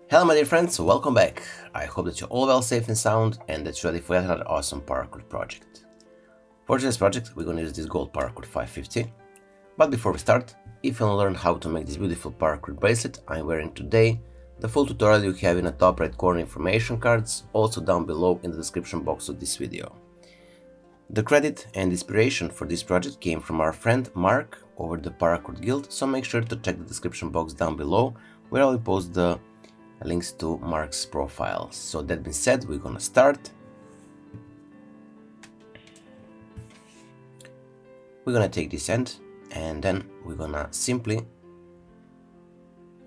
Hello my dear friends, welcome back. I hope that you're all well, safe and sound, and that you're ready for yet another awesome Paracord project. For today's project, we're going to use this gold Paracord 550. But before we start, if you want to learn how to make this beautiful Paracord bracelet I'm wearing today, the full tutorial you have in the top right corner information cards, also down below in the description box of this video. The credit and inspiration for this project came from our friend Mark over the Paracord Guild, so make sure to check the description box down below where I will post the links to Mark's profile. So that being said, we're gonna start. We're gonna take this end and then we're gonna simply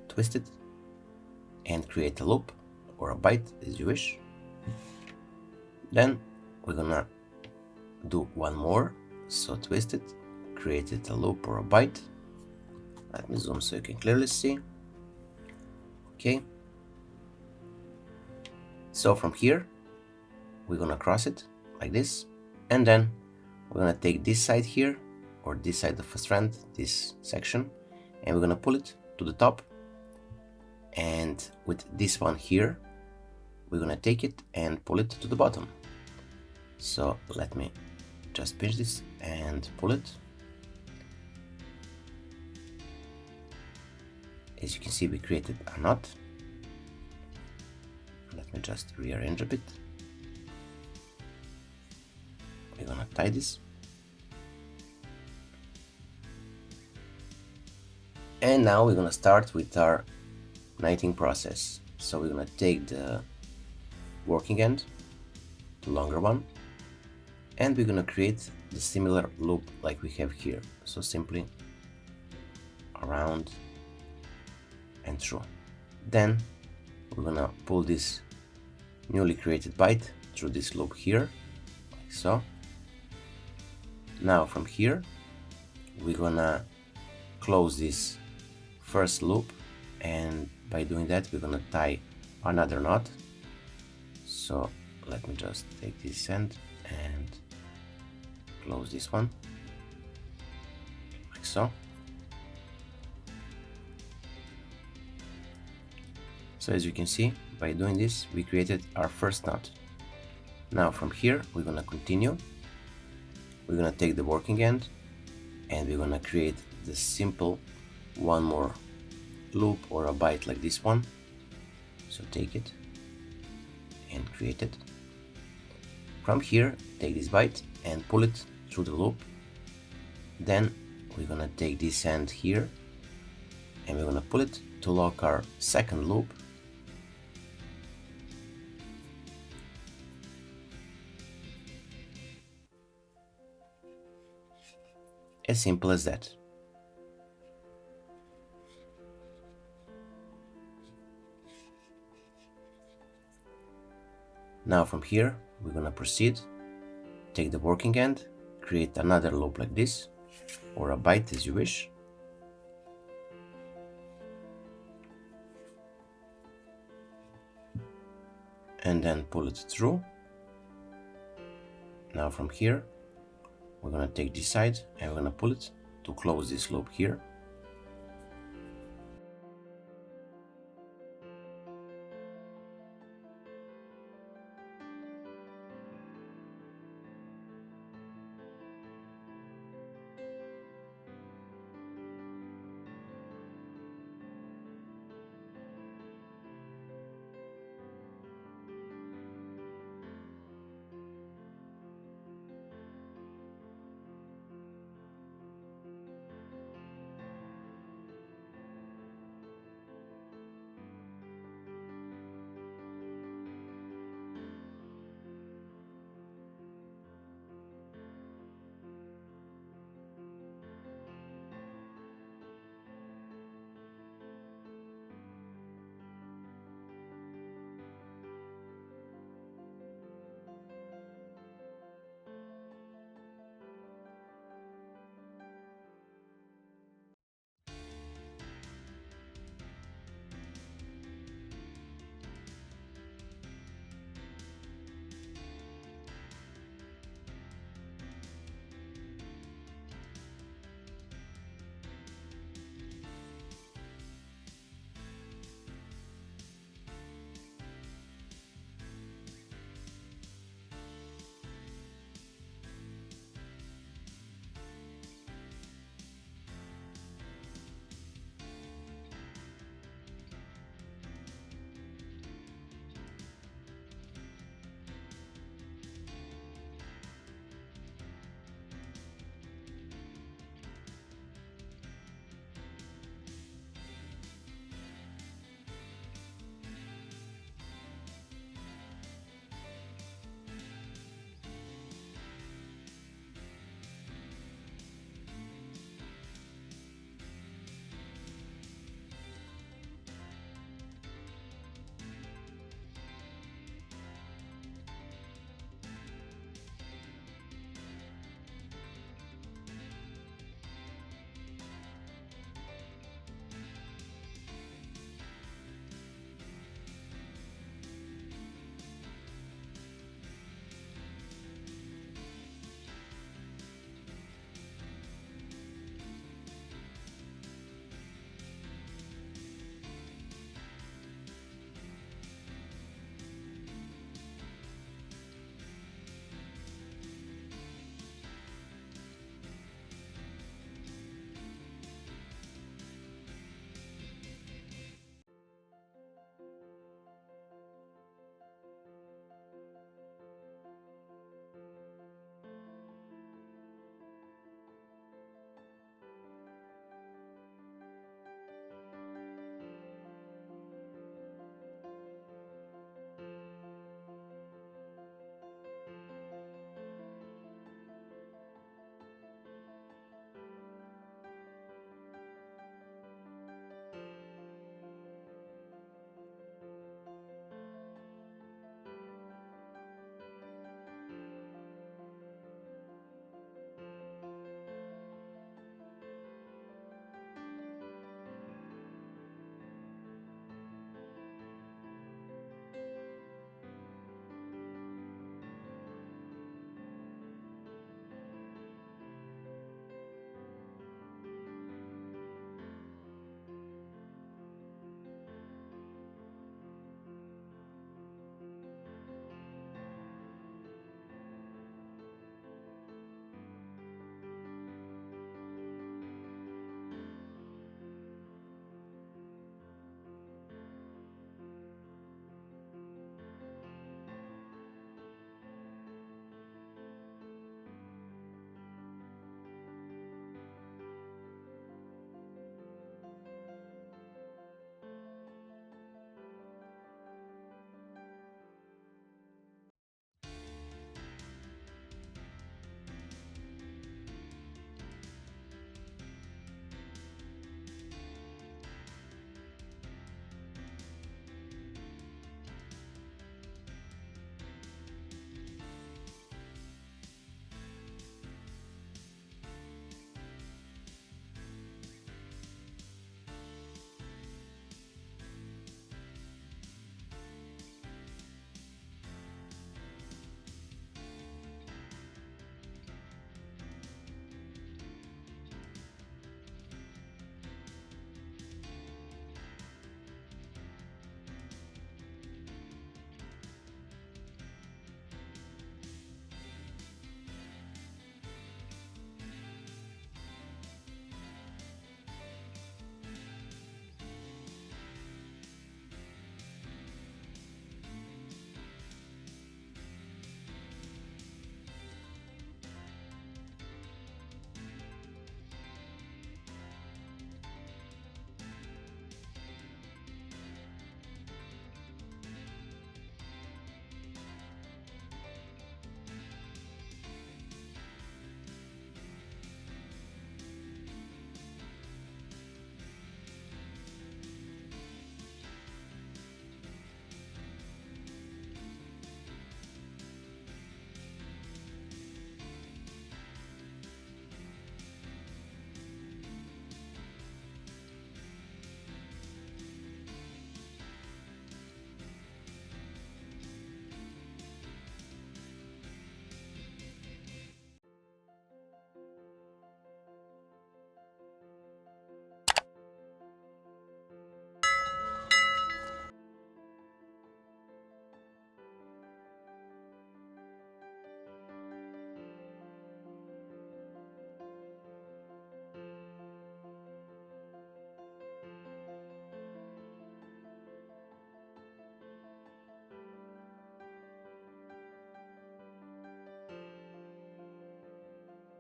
twist it and create a loop or a bite as you wish. Then we're gonna do one more, so twist it, create it a loop or a bite. Let me zoom so you can clearly see. Okay. So from here, we're gonna cross it like this, and then we're gonna take this side here, or this side of a strand, this section, and we're gonna pull it to the top. And with this one here, we're gonna take it and pull it to the bottom. So let me just pinch this and pull it. As you can see, we created a knot. Let me just rearrange a bit. We're gonna tie this. And now we're gonna start with our knitting process. So we're gonna take the working end, the longer one, and we're gonna create the similar loop like we have here. So simply around and through. Then we're gonna pull this newly created bite through this loop here, like so. Now from here, we're gonna close this first loop, and by doing that, we're gonna tie another knot. So let me just take this end and close this one, like so. So as you can see, by doing this, we created our first knot. Now from here, we're gonna continue. We're gonna take the working end and we're gonna create the simple one more loop or a bite like this one. So take it and create it. From here, take this bite and pull it through the loop. Then we're gonna take this end here and we're gonna pull it to lock our second loop. As simple as that. Now from here, we're gonna proceed, take the working end, create another loop like this, or a bite as you wish. And then pull it through. Now from here, we're gonna take this side and we're gonna pull it to close this loop here.